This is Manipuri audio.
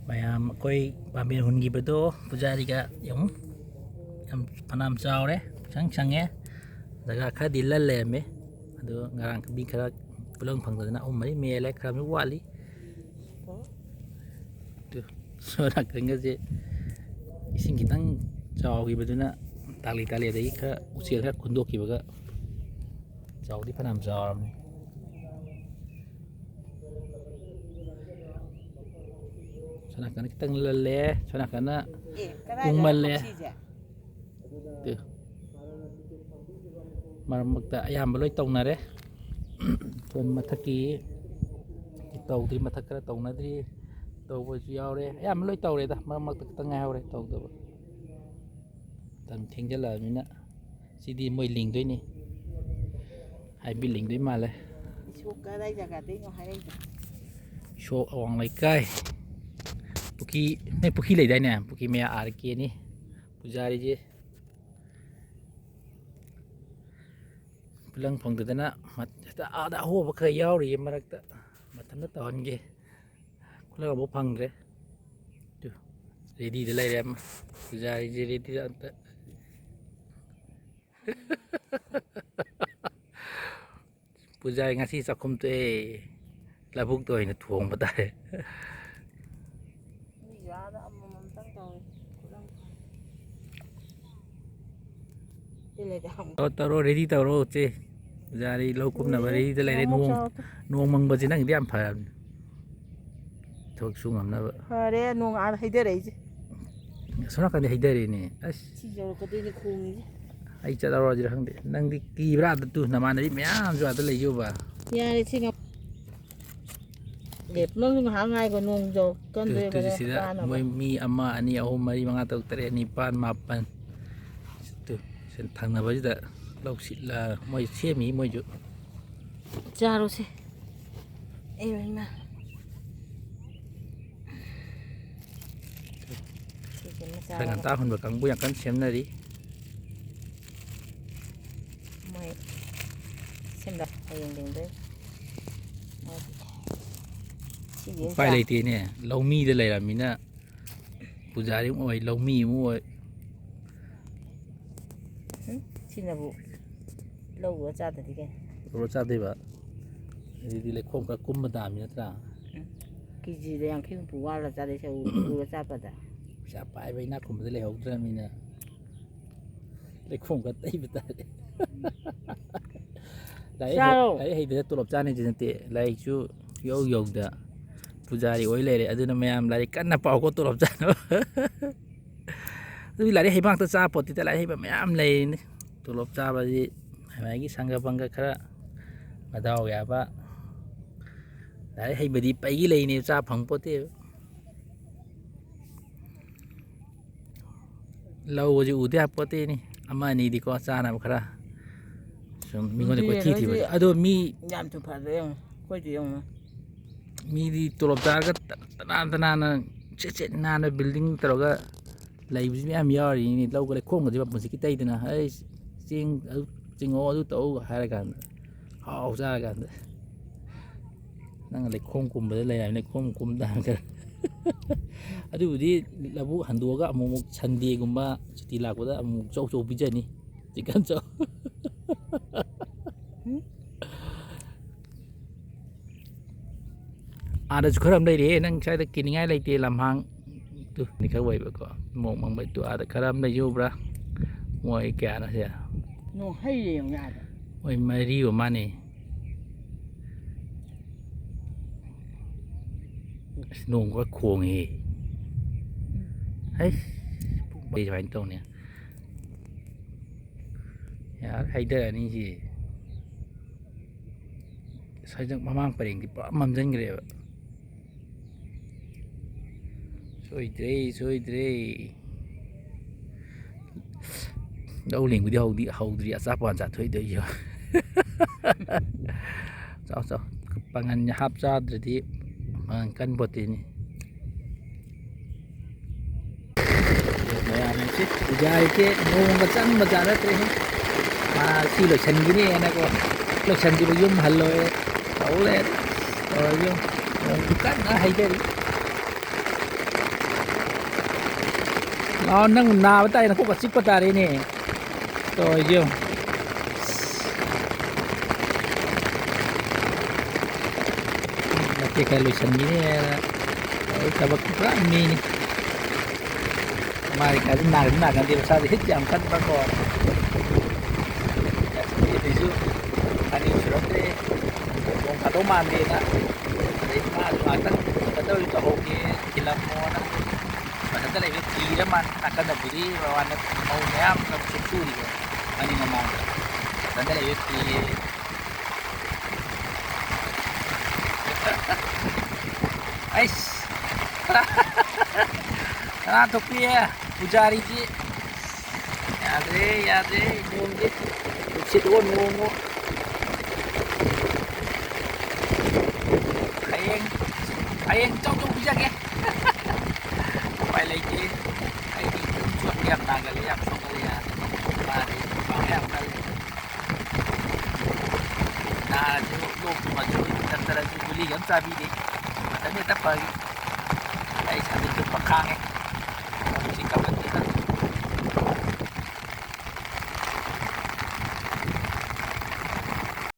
ꯃꯌꯥꯝ ꯑꯩꯈꯣꯏ ꯄꯥꯝꯕꯦꯟ ꯍꯨꯟꯈꯤꯕꯗꯣ ꯄꯨꯖꯥꯔꯤꯒ ꯌꯥꯝ ꯐꯅꯌꯥꯝ ꯆꯥꯎꯔꯦ ꯆꯪꯉꯦ ꯖꯒꯥ ꯈꯔꯗꯤ ꯂꯜ ꯂꯩꯔꯝꯃꯦ ꯑꯗꯣ ꯉꯔꯥꯡ ꯃꯤ ꯈꯔ ꯄꯨꯂꯪ ꯐꯪꯗꯗꯅ ꯑꯍꯨꯝ ꯃꯔꯤ ꯃꯦꯜꯂꯦ ꯈꯔ ꯑꯃ ꯋꯥꯠꯂꯤ ꯁꯣꯝ ꯅꯥꯀꯟꯒꯁꯦ ꯏꯁꯤꯡ ꯈꯤꯇꯪ ꯆꯥꯎꯈꯤꯕꯗꯨꯅ ꯇꯥꯛꯂꯤ ꯑꯗꯒꯤ ꯈꯔ ꯎꯆꯦꯛ ꯈꯔ ꯈꯨꯟꯗꯣꯛꯈꯤꯕꯒ ꯆꯥꯎꯗꯤ ꯐꯅꯌꯥꯝ ꯆꯥꯎꯔꯕꯅꯤ. ꯁꯣꯝ ꯅꯥꯀꯟꯗ ꯈꯤꯇꯪ ꯂꯜꯂꯦ ꯁꯣꯝ ꯅꯥꯀꯟꯗ ꯀꯨꯡꯃꯜꯂꯦ ꯃꯔꯛ ꯃꯔꯛꯇ ꯑꯌꯥꯝꯕ ꯂꯣꯏ ꯇꯧꯅꯔꯦ. ꯁꯣꯝ ꯃꯊꯛꯀꯤ ꯇꯧꯗ꯭ꯔꯤ, ꯃꯊꯛ ꯈꯔ ꯇꯧꯅꯗ꯭ꯔꯤ, ꯇꯧꯕꯁꯨ ꯌꯥꯎꯔꯦ. ꯑꯌꯥꯝꯕ ꯂꯣꯏ ꯇꯧꯔꯦꯗ, ꯃꯔꯛ ꯃꯔꯛꯇ ꯈꯤꯇꯪ ꯉꯥꯏꯍꯧꯔꯦ ꯇꯧꯗꯕ. ꯃꯇꯝ ꯊꯦꯡꯖꯤꯜꯂꯛꯑꯕꯅꯤꯅ ꯁꯤꯗꯤ ꯃꯣꯏ ꯂꯤꯡꯗꯣꯏꯅꯤ, ꯍꯥꯏꯕꯤ ꯂꯤꯡꯗꯣꯏ ꯃꯥꯜꯂꯦ. ꯏꯁꯣꯛ ꯀꯗꯥꯏ ꯖꯒꯥꯗꯩꯅꯣ ꯍꯥꯏꯔꯛꯏꯗꯣ? ꯏꯁꯣꯛ ꯑꯋꯥꯡ ꯂꯩꯀꯥꯏ ꯄꯨꯈ꯭ꯔꯤ ꯂꯩꯗꯥꯏꯅꯦ, ꯄꯨꯈ꯭ꯔꯤ ꯃꯌꯥ RKꯅꯤ ꯄꯨꯖꯥꯔꯤꯁꯦ. ꯈꯨꯂꯪ ꯐꯪꯗꯗꯅ ꯑꯥꯗ ꯑꯍꯣꯕ ꯈꯔ ꯌꯥꯎꯔꯤꯌꯦ ꯃꯔꯛꯇ, ꯃꯊꯟꯇ ꯇꯧꯍꯟꯒꯦ. ꯈꯨꯂꯪ ꯑꯃꯐꯥꯎ ꯐꯪꯗ꯭ꯔꯦ. ꯔꯦꯗꯤꯗ ꯂꯩꯔꯦ ꯄꯨꯖꯥꯔꯤꯁꯦ, ꯔꯦꯗꯤꯗ ꯑꯝꯇ ꯄꯨꯖꯥꯔꯤ ꯉꯁꯤ ꯆꯥꯛꯈꯨꯝ ꯇꯣꯛꯑꯦ, ꯂꯧꯕꯨꯛꯇ ꯑꯣꯏꯅ ꯊꯣꯡꯕ ꯇꯥꯔꯦ. ꯃꯤꯁꯨ ꯑꯥꯗ ꯑꯃꯃꯝꯇꯪ ꯇꯧꯏ ꯈꯨꯂꯪ. ꯇꯧꯔꯣ ꯔꯦꯗꯤ ꯇꯧꯔꯣ ꯆꯦ ꯄꯨꯖꯥꯔꯤ ꯂꯧ ꯀꯨꯝꯅꯕ ꯔꯦꯗꯤꯗ ꯂꯩꯔꯦ. ꯅꯣꯡ ꯃꯪꯕꯁꯦ ꯅꯪꯒꯤꯗꯤ ꯌꯥꯝ ꯐꯔꯕꯅꯤ, ꯊꯕꯛ ꯁꯨ ꯉꯝꯅꯕ. ꯐꯔꯦ ꯅꯣꯡ ꯑꯥꯗ ꯍꯩꯊꯔꯛꯏꯁꯦ. ꯑꯁꯣꯝ ꯅꯥꯀꯟꯗꯤ ꯍꯩꯊꯔꯦꯅꯦ. ꯑꯁ ꯁꯤ ꯌꯧꯔꯛꯀꯗꯣꯏꯅꯦ ꯈꯣꯡꯉꯤꯁꯦ. ꯑꯩ ꯆꯠꯂꯧꯔꯁꯤꯔ ꯈꯪꯗꯦ. ꯅꯪꯗꯤ ꯀꯤꯕ꯭ꯔꯥ ꯑꯥꯗ ꯅꯃꯥꯟꯅꯕꯤ ꯃꯌꯥꯝꯁꯨ ꯑꯥꯗ ꯂꯩꯖꯣꯕ? ꯌꯥꯔꯦ ꯁꯤ ꯅꯪꯁꯨ ꯉꯥꯏꯍꯥꯛ ꯉꯥꯏꯈꯣ, ꯅꯣꯡ ꯌꯧꯔꯛꯀꯗꯣꯏꯔꯦ ꯁꯤꯗ ꯀꯥꯅꯕ. ꯃꯣꯏ ꯃꯤ 1 2 3 4 5 6 7 8 9 10 ꯊꯪꯅꯕꯁꯤꯗ ꯂꯧ ꯃꯣꯏ ꯁꯦꯝꯃꯤ ꯃꯣꯏꯁꯨ. ꯆꯥꯔꯣꯁꯦ. ꯑꯩꯃ ꯈꯔ ꯉꯟꯇꯥ ꯍꯨꯟꯕ ꯀꯥꯡꯕꯨ ꯌꯥꯝ ꯀꯟꯅ ꯁꯦꯝꯅꯔꯤ. ꯃꯣꯏ ꯁꯦꯝꯕ ꯍꯌꯦꯡ ꯂꯤꯡꯗꯣꯏꯅꯤ. ꯎꯄꯥꯏ ꯂꯩꯇꯦꯅꯦ, ꯂꯧꯃꯤꯗ ꯂꯩꯔꯝꯃꯤꯅ ꯄꯨꯖꯥꯔꯤ ꯑꯃ ꯑꯣꯏ ꯂꯧꯃꯤ ꯑꯃ ꯑꯣꯏ. ꯁꯤꯅꯕꯨ ꯂꯧ ꯆꯥꯗꯗꯤ ꯀꯩꯅꯣ? ꯂꯧꯔ ꯆꯥꯗꯣꯏꯕ, ꯑꯗꯨꯗꯤ ꯂꯩꯈꯣꯝ ꯈꯔ ꯀꯨꯝꯕ ꯇꯥꯕꯅꯤ ꯅꯠꯇ꯭ꯔꯥ? ꯀꯦꯖꯤꯗ 50 ꯍꯨꯝꯐꯨ ꯋꯥꯜꯂ ꯆꯥꯗꯣꯏ ꯁꯔꯨꯛ ꯎꯔ ꯆꯥꯕꯗ. ꯄꯩꯁꯥ ꯄꯥꯏꯕ ꯏꯅꯥꯛ ꯈꯨꯟꯕꯗ ꯂꯩꯍꯧꯗ꯭ꯔꯕꯅꯤꯅ ꯂꯩꯈꯣꯝ ꯈꯔ ꯇꯩꯕ ꯇꯥꯔꯦ. ꯂꯥꯏꯔꯤꯛ ꯍꯩꯕꯗ ꯇꯣꯂꯣꯞ ꯆꯥꯅꯤꯁꯨ ꯅꯠꯇꯦ, ꯂꯥꯏꯔꯤꯛꯁꯨ ꯌꯧꯗ ꯄꯨꯖꯥꯔꯤ ꯑꯣꯏ ꯂꯩꯔꯦ. ꯑꯗꯨꯅ ꯃꯌꯥꯝ ꯂꯥꯏꯔꯤꯛ ꯀꯟꯅ ꯄꯥꯎꯀꯣ ꯇꯣꯂꯣꯞ ꯆꯥꯅꯕ. ꯑꯗꯨꯗꯤ ꯂꯥꯏꯔꯤꯛ ꯍꯩꯕ ꯉꯥꯛꯇ ꯆꯥ ꯄꯣꯠꯇꯦꯗ, ꯂꯥꯏꯔꯤꯛ ꯍꯩꯕ ꯃꯌꯥꯝ ꯂꯩꯔꯤꯅꯤ. ꯇꯣꯂꯣꯞ ꯆꯥꯕꯁꯤ ꯃꯥꯒꯤ ꯁꯪꯒ ꯄꯪꯒ ꯈꯔ ꯃꯗꯥꯎ ꯌꯥꯕ. ꯂꯥꯏꯔꯤꯛ ꯍꯩꯕꯗꯤ ꯄꯩꯒꯤ ꯂꯩꯅꯦ, ꯆꯥ ꯐꯪ ꯄꯣꯠꯇꯦꯕ. ꯂꯧꯕꯁꯤ ꯎꯗ ꯌꯥꯄꯣꯠꯇꯦꯅꯤ, 1 2ꯗꯤꯀꯣ ꯆꯥꯅꯕ ꯈꯔ ꯁꯨꯝ ꯃꯤꯉꯣꯟꯗ ꯀꯣꯏꯊꯤ ꯊꯤꯕꯗ. ꯑꯗꯣ ꯃꯤ ꯌꯥꯝꯁꯨ ꯐꯔꯦ ꯌꯦꯡꯉꯣ, ꯑꯩꯈꯣꯏꯁꯨ ꯌꯦꯡꯉꯣ. ꯃꯤꯗꯤ ꯇꯣꯂꯣꯞ ꯆꯥꯔꯒ ꯇꯅꯥꯟꯅ ꯁꯤꯠ ꯅꯥꯟꯅ ꯕꯤꯜꯗꯤꯡ ꯇꯧꯔꯒ ꯂꯩꯕꯁꯨ ꯃꯌꯥꯝ ꯌꯥꯎꯔꯤꯅꯤ. ꯂꯧꯒ ꯂꯩꯈꯣꯝꯒꯁꯦ ꯃꯄꯨꯟꯁꯤꯒꯤ ꯇꯩꯗꯅ ꯑꯩ ꯆꯦꯡ ꯑꯗꯨ ꯆꯤꯡꯉꯛꯑꯣ ꯑꯗꯨ ꯇꯧ ꯍꯥꯏꯔꯀꯥꯟꯗ ꯍꯥꯎ ꯆꯥꯔꯀꯥꯟꯗ ꯅꯪꯅ ꯂꯩꯈꯣꯝ ꯀꯨꯝꯕꯗ ꯂꯩꯔꯕꯅꯤꯅ ꯂꯩꯈꯣꯝ ꯀꯨꯝ ꯇꯥꯔꯒ. ꯑꯗꯨꯕꯨꯗꯤ ꯂꯧꯕꯨꯛ ꯍꯟꯗꯣꯛꯑꯒ ꯑꯃꯨꯛ ꯁꯟꯗꯦꯒꯨꯝꯕ ꯁꯨꯇꯤ ꯂꯥꯛꯄꯗ ꯑꯃꯨꯛ ꯆꯧ ꯄꯤꯖꯅꯤ, ꯆꯤꯛꯀꯟ ꯆꯧ. ꯑꯥꯗꯁꯨ ꯈꯔ ꯑꯃ ꯂꯩꯔꯦ, ꯅꯪ ꯁ꯭ꯋꯥꯏꯗ ꯀꯤꯅꯤꯡꯉꯥꯏ ꯂꯩꯇꯦ. ꯂꯝꯍꯥꯡ ꯈꯔ ꯑꯣꯏꯕꯀꯣ, ꯃꯣꯡ ꯃꯪꯕꯩꯗꯨ ꯑꯥꯗ ꯈꯔ ꯑꯃ ꯂꯩꯖꯧꯕ꯭ꯔꯥ? ꯃꯣꯏ ꯀꯌꯥꯅꯣ ꯁꯦ? ꯅꯣꯡ ꯍꯩꯔꯦ ꯌꯦꯡꯉꯣ ꯑꯥꯗ. ꯃꯣꯏ 4 ꯑꯣꯏ ꯃꯥꯅꯤ. ꯅꯣꯡ ꯈꯔ ꯈꯣꯡꯉꯦ. ꯁꯨꯃꯥꯏꯅ ꯇꯧꯅꯤ, ꯌꯥꯔ ꯍꯩꯊꯔꯅꯤ ꯁꯤ. ꯁꯩꯖꯛ ꯃꯃꯥꯡ ꯄꯔꯦꯡꯗꯤ ꯄꯨꯔꯥ ꯃꯝꯁꯤꯟꯈ꯭ꯔꯦꯕ. ꯁꯣꯏꯗ꯭ꯔꯦ. ꯂꯧ ꯂꯤꯡꯕꯗꯤ ꯍꯧꯗ꯭ꯔꯤ, ꯑꯆꯥꯄꯣꯠ ꯆꯥꯊꯣꯛꯏꯗꯣꯏꯁꯨ. ꯆꯥꯎ ꯄꯥꯡꯒꯟ ꯍꯥꯞ ꯆꯥꯗ꯭ꯔꯗꯤ ꯄꯥꯡꯒꯟ ꯀꯟꯄꯣꯠꯇꯦꯅꯤ. ꯃꯌꯥꯝꯁꯤ ꯄꯨꯖꯥꯔꯤꯁꯦ ꯅꯣꯡꯒ ꯆꯪꯕꯖꯥꯠ ꯅꯠꯇ꯭ꯔꯦꯍꯦ. ꯁꯤ ꯂꯣꯏꯁꯤꯟꯈꯤꯅꯦꯅꯀꯣ, ꯂꯣꯏꯁꯤꯟꯈꯤꯕ ꯌꯨꯝ ꯍꯜꯂꯣꯏ ꯇꯧ ꯂꯩꯔꯦ. ꯅꯣꯡ ꯀꯟꯅ ꯍꯩꯊꯔꯤ. nang nabatay na po kasik pa tari ni. So yun. Nanti kalau isan gini ya. Ay tabak pa mini. Mari kasi nagan di sa hit jam kan pa ko. Jadi itu ani surat deh. Kung kato mandi na. Ay matan kato ito okay kilam mo na. Padahal ay tira man akan nabili rawan mau nyam na susuri ko. Ani naman. Padahal ay Ais. तो पिया पुजारी जी याद रे नोंगे कुछ तो नोंगो ayeng trong trong bisa ke phải lấy chi ai đi chuột em là cái em xong rồi à mà đi bảo em cái na chú mà chú thật là chú lý gắn ra đi mà thấy người ta phải ai sẽ được bậc khang ấy